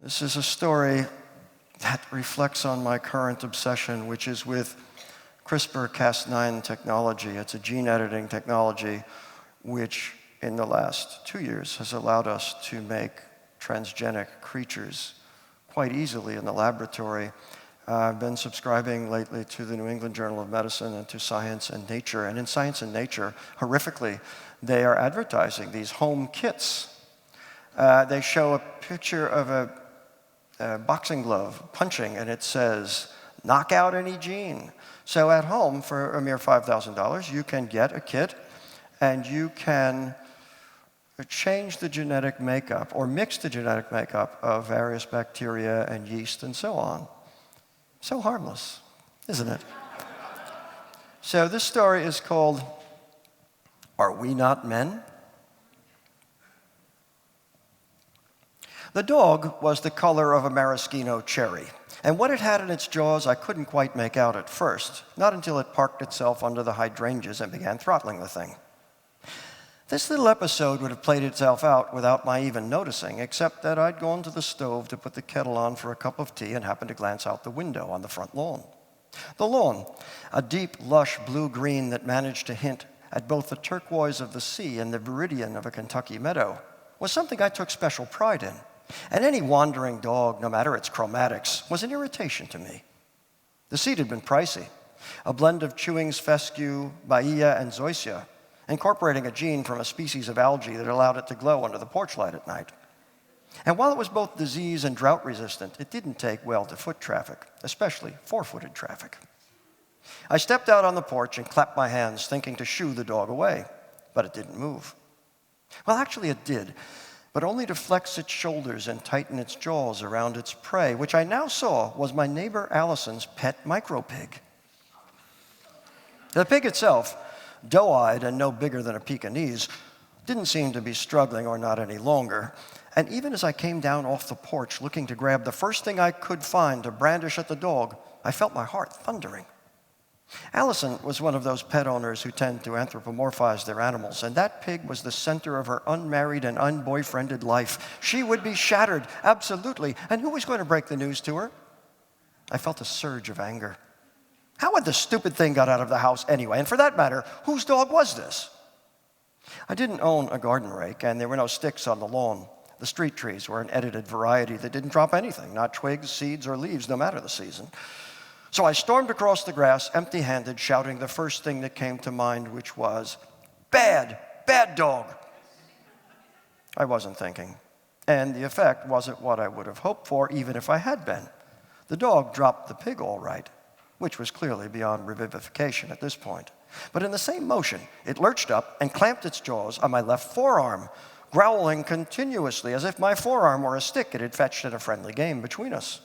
This is a story that reflects on my current obsession, which is with CRISPR-Cas9 technology. It's a gene editing technology which, in the last 2 years, has allowed us to make transgenic creatures quite easily in the laboratory. I've been subscribing lately to the New England Journal of Medicine and to Science and Nature. And in Science and Nature, horrifically, they are advertising these home kits. They show a picture of a boxing glove punching, and it says, knock out any gene. So at home, for a mere $5,000, you can get a kit, and you can change the genetic makeup or mix the genetic makeup of various bacteria and yeast and so on. So harmless, isn't it? So this story is called, Are We Not Men? The dog was the color of a maraschino cherry, and what it had in its jaws I couldn't quite make out at first, not until it parked itself under the hydrangeas and began throttling the thing. This little episode would have played itself out without my even noticing, except that I'd gone to the stove to put the kettle on for a cup of tea and happened to glance out the window on the front lawn. The lawn, a deep, lush blue-green that managed to hint at both the turquoise of the sea and the viridian of a Kentucky meadow, was something I took special pride in. And any wandering dog, no matter its chromatics, was an irritation to me. The seed had been pricey, a blend of Chewing's fescue, Bahia, and zoysia, incorporating a gene from a species of algae that allowed it to glow under the porch light at night. And while it was both disease and drought resistant, it didn't take well to foot traffic, especially four-footed traffic. I stepped out on the porch and clapped my hands, thinking to shoo the dog away, but it didn't move. Well, actually it did, but only to flex its shoulders and tighten its jaws around its prey, which I now saw was my neighbor Allison's pet micro-pig. The pig itself, doe-eyed and no bigger than a Pekingese, didn't seem to be struggling, or not any longer. And even as I came down off the porch looking to grab the first thing I could find to brandish at the dog, I felt my heart thundering. Allison was one of those pet owners who tend to anthropomorphize their animals, and that pig was the center of her unmarried and unboyfriended life. She would be shattered, absolutely. And who was going to break the news to her? I felt a surge of anger. How had the stupid thing got out of the house anyway? And for that matter, whose dog was this? I didn't own a garden rake, and there were no sticks on the lawn. The street trees were an edited variety that didn't drop anything, not twigs, seeds, or leaves, no matter the season. So I stormed across the grass, empty-handed, shouting the first thing that came to mind, which was, bad, bad dog. I wasn't thinking, and the effect wasn't what I would have hoped for, even if I had been. The dog dropped the pig all right, which was clearly beyond revivification at this point. But in the same motion, it lurched up and clamped its jaws on my left forearm, growling continuously as if my forearm were a stick it had fetched in a friendly game between us.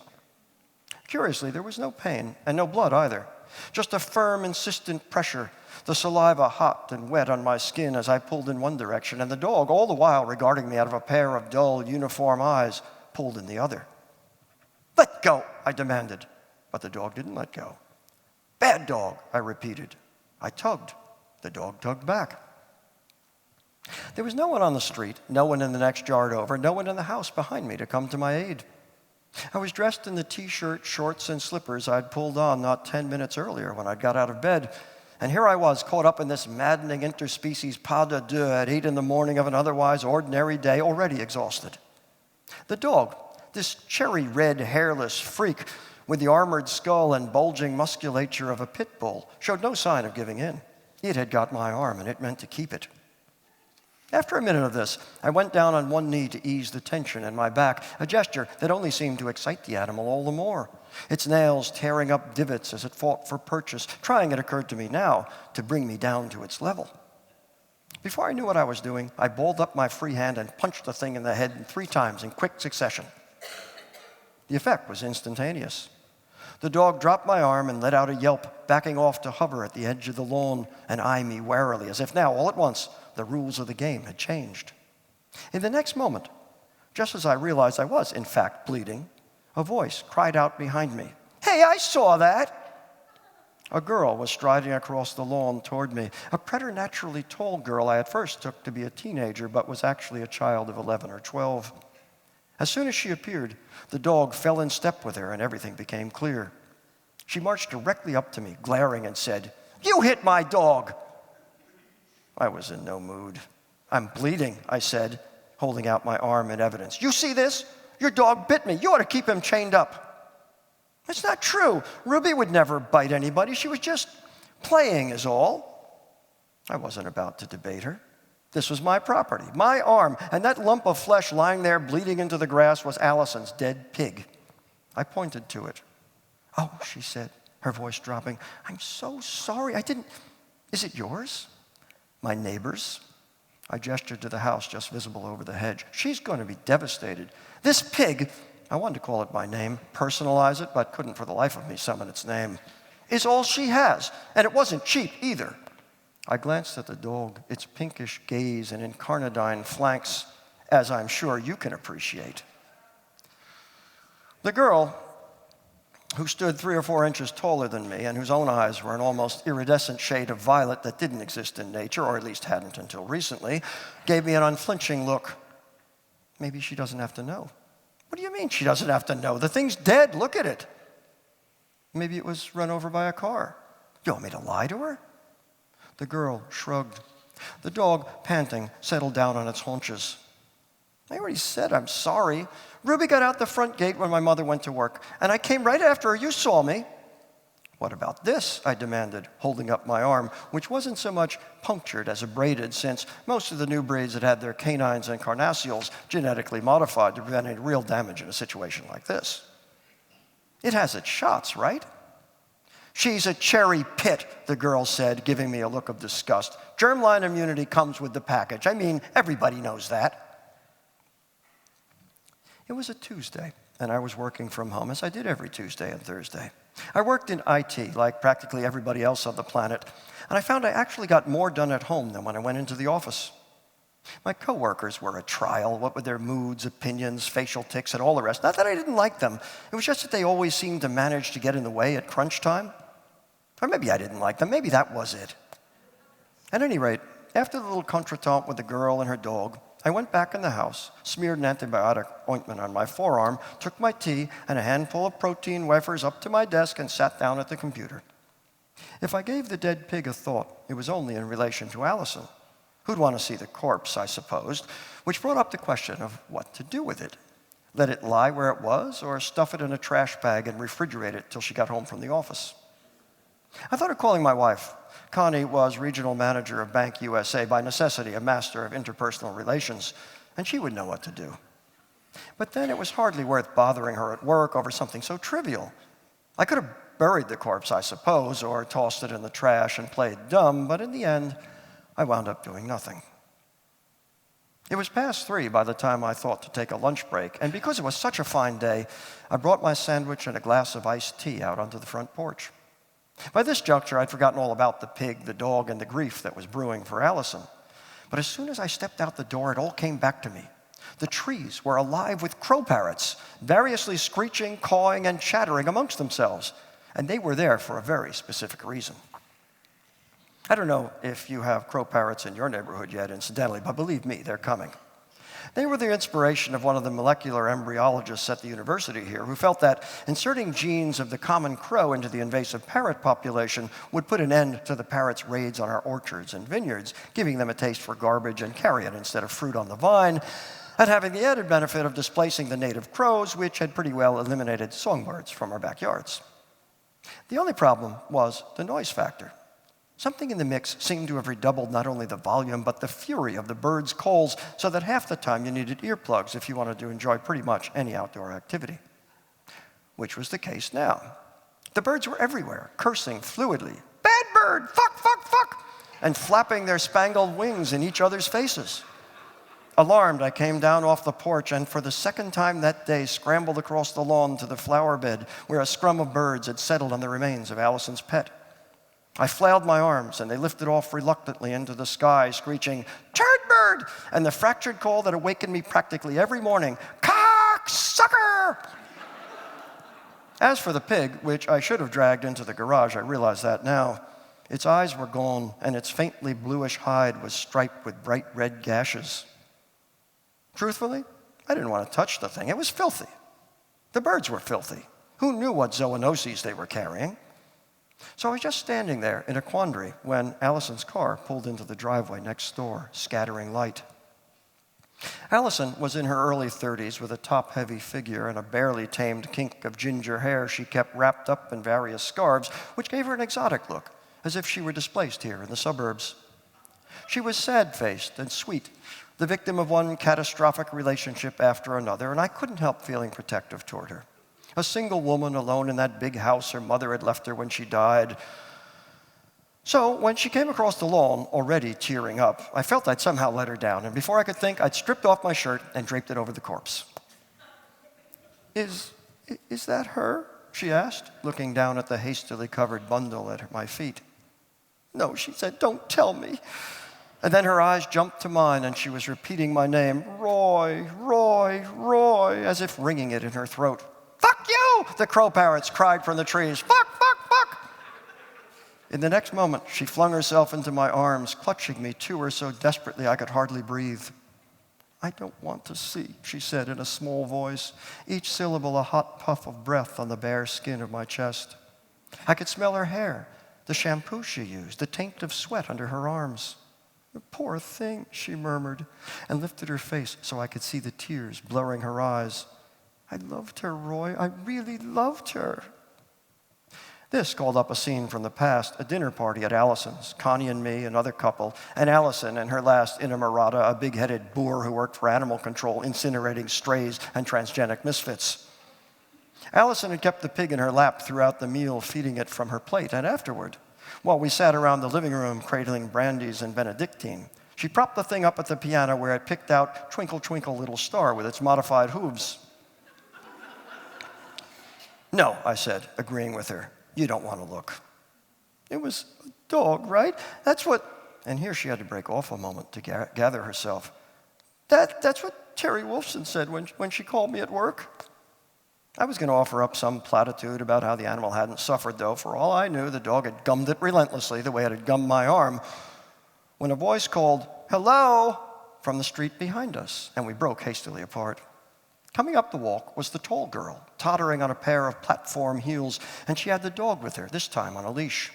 Curiously, there was no pain, and no blood either. Just a firm, insistent pressure, the saliva hot and wet on my skin as I pulled in one direction, and the dog, all the while regarding me out of a pair of dull, uniform eyes, pulled in the other. Let go, I demanded, but the dog didn't let go. Bad dog, I repeated. I tugged. The dog tugged back. There was no one on the street, no one in the next yard over, no one in the house behind me to come to my aid. I was dressed in the t-shirt, shorts, and slippers I'd pulled on not 10 minutes earlier when I'd got out of bed. And here I was, caught up in this maddening interspecies pas de deux at 8 in the morning of an otherwise ordinary day, already exhausted. The dog, this cherry-red, hairless freak with the armored skull and bulging musculature of a pit bull, showed no sign of giving in. It had got my arm, and it meant to keep it. After a minute of this, I went down on one knee to ease the tension in my back, a gesture that only seemed to excite the animal all the more. Its nails tearing up divots as it fought for purchase, trying, it occurred to me now, to bring me down to its level. Before I knew what I was doing, I balled up my free hand and punched the thing in the head 3 times in quick succession. The effect was instantaneous. The dog dropped my arm and let out a yelp, backing off to hover at the edge of the lawn and eye me warily, as if now, all at once, the rules of the game had changed. In the next moment, just as I realized I was, in fact, bleeding, a voice cried out behind me, "Hey, I saw that!" A girl was striding across the lawn toward me, a preternaturally tall girl I at first took to be a teenager, but was actually a child of 11 or 12. As soon as she appeared, the dog fell in step with her and everything became clear. She marched directly up to me, glaring, and said, "You hit my dog!" I was in no mood. "I'm bleeding," I said, holding out my arm in evidence. "You see this? Your dog bit me. You ought to keep him chained up." "It's not true. Ruby would never bite anybody. She was just playing is all." I wasn't about to debate her. This was my property, my arm, and that lump of flesh lying there bleeding into the grass was Allison's dead pig. I pointed to it. "Oh," she said, her voice dropping, "I'm so sorry. Is it yours? My neighbor's?" I gestured to the house just visible over the hedge. "She's going to be devastated. This pig," I wanted to call it by name, personalize it, but couldn't for the life of me summon its name, "is all she has, and it wasn't cheap either." I glanced at the dog, its pinkish gaze and incarnadine flanks, as I'm sure you can appreciate. The girl, who stood 3 or 4 inches taller than me and whose own eyes were an almost iridescent shade of violet that didn't exist in nature, or at least hadn't until recently, gave me an unflinching look. "Maybe she doesn't have to know." "What do you mean she doesn't have to know? The thing's dead. Look at it." "Maybe it was run over by a car." "You want me to lie to her?" The girl shrugged. The dog, panting, settled down on its haunches. "I already said I'm sorry. Ruby got out the front gate when my mother went to work, and I came right after her. You saw me." "What about this?" I demanded, holding up my arm, which wasn't so much punctured as abraded, since most of the new breeds had their canines and carnassials genetically modified to prevent any real damage in a situation like this. "It has its shots, right?" "She's a cherry pit," the girl said, giving me a look of disgust. "Germline immunity comes with the package. I mean, everybody knows that." It was a Tuesday, and I was working from home, as I did every Tuesday and Thursday. I worked in IT, like practically everybody else on the planet, and I found I actually got more done at home than when I went into the office. My coworkers were a trial, what with their moods, opinions, facial tics, and all the rest. Not that I didn't like them. It was just that they always seemed to manage to get in the way at crunch time. Or maybe I didn't like them. Maybe that was it. At any rate, after the little contretemps with the girl and her dog, I went back in the house, smeared an antibiotic ointment on my forearm, took my tea and a handful of protein wafers up to my desk, and sat down at the computer. If I gave the dead pig a thought, it was only in relation to Allison. Who'd want to see the corpse, I supposed, which brought up the question of what to do with it. Let it lie where it was, or stuff it in a trash bag and refrigerate it till she got home from the office. I thought of calling my wife. Connie was regional manager of Bank USA, by necessity a master of interpersonal relations, and she would know what to do. But then it was hardly worth bothering her at work over something so trivial. I could have buried the corpse, I suppose, or tossed it in the trash and played dumb, but in the end, I wound up doing nothing. It was past 3 by the time I thought to take a lunch break, and because it was such a fine day, I brought my sandwich and a glass of iced tea out onto the front porch. By this juncture, I'd forgotten all about the pig, the dog, and the grief that was brewing for Allison. But as soon as I stepped out the door, it all came back to me. The trees were alive with crow parrots, variously screeching, cawing, and chattering amongst themselves, and they were there for a very specific reason. I don't know if you have crow parrots in your neighborhood yet, incidentally, but believe me, they're coming. They were the inspiration of one of the molecular embryologists at the university here, who felt that inserting genes of the common crow into the invasive parrot population would put an end to the parrots' raids on our orchards and vineyards, giving them a taste for garbage and carrion instead of fruit on the vine, and having the added benefit of displacing the native crows, which had pretty well eliminated songbirds from our backyards. The only problem was the noise factor. Something in the mix seemed to have redoubled not only the volume, but the fury of the birds' calls, so that half the time you needed earplugs if you wanted to enjoy pretty much any outdoor activity. Which was the case now. The birds were everywhere, cursing fluidly, "Bad bird! Fuck, fuck, fuck!" and flapping their spangled wings in each other's faces. Alarmed, I came down off the porch and for the second time that day scrambled across the lawn to the flower bed where a scrum of birds had settled on the remains of Allison's pet. I flailed my arms, and they lifted off reluctantly into the sky, screeching, "Turd bird!" and the fractured call that awakened me practically every morning, "Cocksucker!" As for the pig, which I should have dragged into the garage, I realize that now, its eyes were gone, and its faintly bluish hide was striped with bright red gashes. Truthfully, I didn't want to touch the thing. It was filthy. The birds were filthy. Who knew what zoonoses they were carrying? So I was just standing there in a quandary when Allison's car pulled into the driveway next door, scattering light. Allison was in her early 30s with a top-heavy figure and a barely tamed kink of ginger hair she kept wrapped up in various scarves, which gave her an exotic look, as if she were displaced here in the suburbs. She was sad-faced and sweet, the victim of one catastrophic relationship after another, and I couldn't help feeling protective toward her. A single woman alone in that big house her mother had left her when she died. So when she came across the lawn, already tearing up, I felt I'd somehow let her down, and before I could think, I'd stripped off my shirt and draped it over the corpse. Is that her? She asked, looking down at the hastily covered bundle at my feet. No, she said, don't tell me. And then her eyes jumped to mine, and she was repeating my name, Roy, Roy, Roy, as if ringing it in her throat. Fuck you! The crow parrots cried from the trees. Fuck, fuck, fuck! In the next moment, she flung herself into my arms, clutching me to her so desperately I could hardly breathe. I don't want to see, she said in a small voice, each syllable a hot puff of breath on the bare skin of my chest. I could smell her hair, the shampoo she used, the taint of sweat under her arms. The poor thing, she murmured, and lifted her face so I could see the tears blurring her eyes. I loved her, Roy. I really loved her. This called up a scene from the past, a dinner party at Allison's, Connie and me, another couple, and Allison and her last inamorata, a big-headed boor who worked for animal control, incinerating strays and transgenic misfits. Allison had kept the pig in her lap throughout the meal, feeding it from her plate, and afterward, while we sat around the living room cradling brandies and Benedictine, she propped the thing up at the piano where it picked out Twinkle, Twinkle, Little Star with its modified hooves. No, I said, agreeing with her. You don't want to look. It was a dog, right? That's what, and here she had to break off a moment to gather herself. That's what Terry Wolfson said when she called me at work. I was going to offer up some platitude about how the animal hadn't suffered, though. For all I knew, the dog had gummed it relentlessly the way it had gummed my arm, when a voice called, "Hello," from the street behind us, and we broke hastily apart. Coming up the walk was the tall girl, tottering on a pair of platform heels, and she had the dog with her, this time on a leash.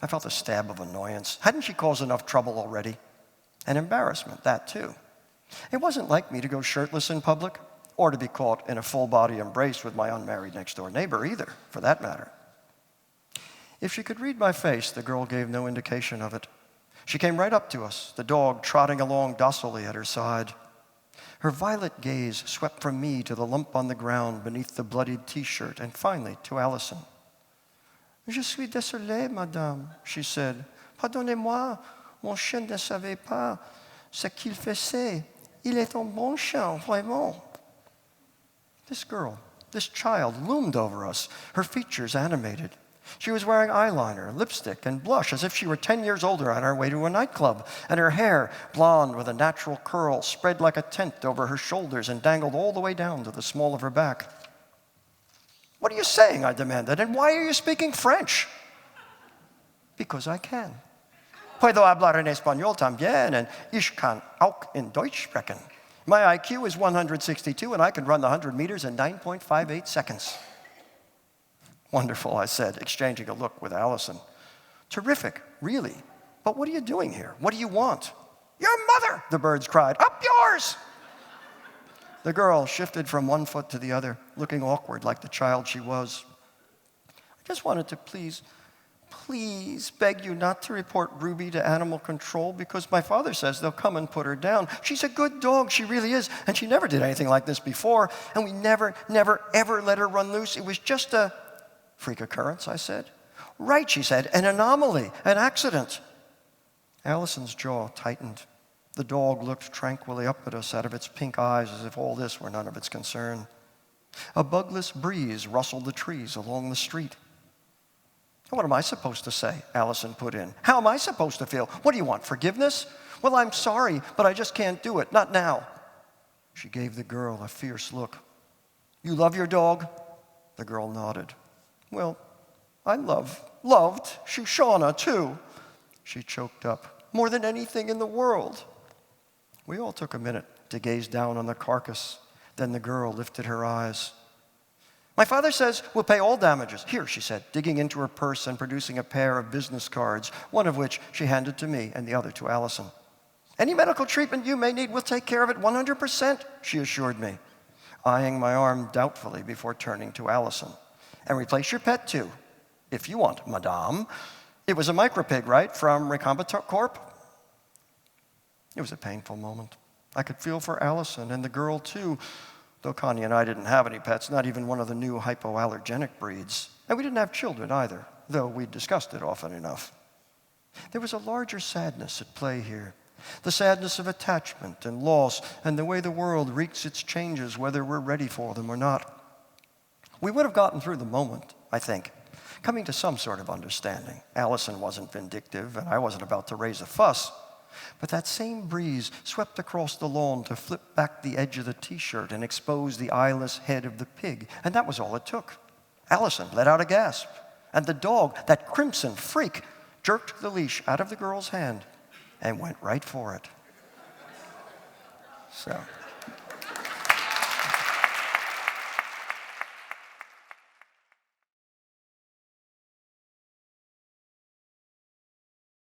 I felt a stab of annoyance. Hadn't she caused enough trouble already? And embarrassment, that too. It wasn't like me to go shirtless in public, or to be caught in a full-body embrace with my unmarried next-door neighbor either, for that matter. If she could read my face, the girl gave no indication of it. She came right up to us, the dog trotting along docilely at her side. Her violet gaze swept from me to the lump on the ground beneath the bloodied T-shirt, and finally to Allison. Je suis désolée, madame, she said. Pardonnez-moi, mon chien ne savait pas ce qu'il faisait. Il est un bon chien, vraiment. This girl, this child, loomed over us, her features animated. She was wearing eyeliner, lipstick, and blush as if she were 10 years older on her way to a nightclub, and her hair, blonde with a natural curl, spread like a tent over her shoulders and dangled all the way down to the small of her back. What are you saying? I demanded, and why are you speaking French? Because I can. Puedo hablar en español también, and ich kann auch in Deutsch sprechen. My IQ is 162, and I can run the 100 meters in 9.58 seconds. Wonderful, I said, exchanging a look with Allison. Terrific, really. But what are you doing here? What do you want? Your mother, the birds cried. Up yours! The girl shifted from one foot to the other, looking awkward like the child she was. I just wanted to please beg you not to report Ruby to animal control because my father says they'll come and put her down. She's a good dog, she really is, and she never did anything like this before, and we never, ever let her run loose. It was just a freak occurrence, I said. Right, she said, an anomaly, an accident. Allison's jaw tightened. The dog looked tranquilly up at us out of its pink eyes as if all this were none of its concern. A bugless breeze rustled the trees along the street. What am I supposed to say? Allison put in. How am I supposed to feel? What do you want, forgiveness? Well, I'm sorry, but I just can't do it, not now. She gave the girl a fierce look. You love your dog? The girl nodded. Well, I loved Shoshana, too. She choked up. More than anything in the world. We all took a minute to gaze down on the carcass, Then the girl lifted her eyes. My father says we'll pay all damages. Here, she said, digging into her purse and producing a pair of business cards, one of which she handed to me and the other to Allison. Any medical treatment you may need, we'll take care of it 100%, she assured me, eyeing my arm doubtfully before turning to Allison. And replace your pet, too, if you want, madame. It was a micropig, right, from Recombinant Corp? It was a painful moment. I could feel for Allison and the girl, too, though Connie and I didn't have any pets, not even one of the new hypoallergenic breeds. And we didn't have children either, though we discussed it often enough. There was a larger sadness at play here, the sadness of attachment and loss and the way the world wreaks its changes, whether we're ready for them or not. We would have gotten through the moment, I think, coming to some sort of understanding. Allison wasn't vindictive, and I wasn't about to raise a fuss. But that same breeze swept across the lawn to flip back the edge of the T-shirt and expose the eyeless head of the pig, and that was all it took. Allison let out a gasp, and the dog, that crimson freak, jerked the leash out of the girl's hand and went right for it. So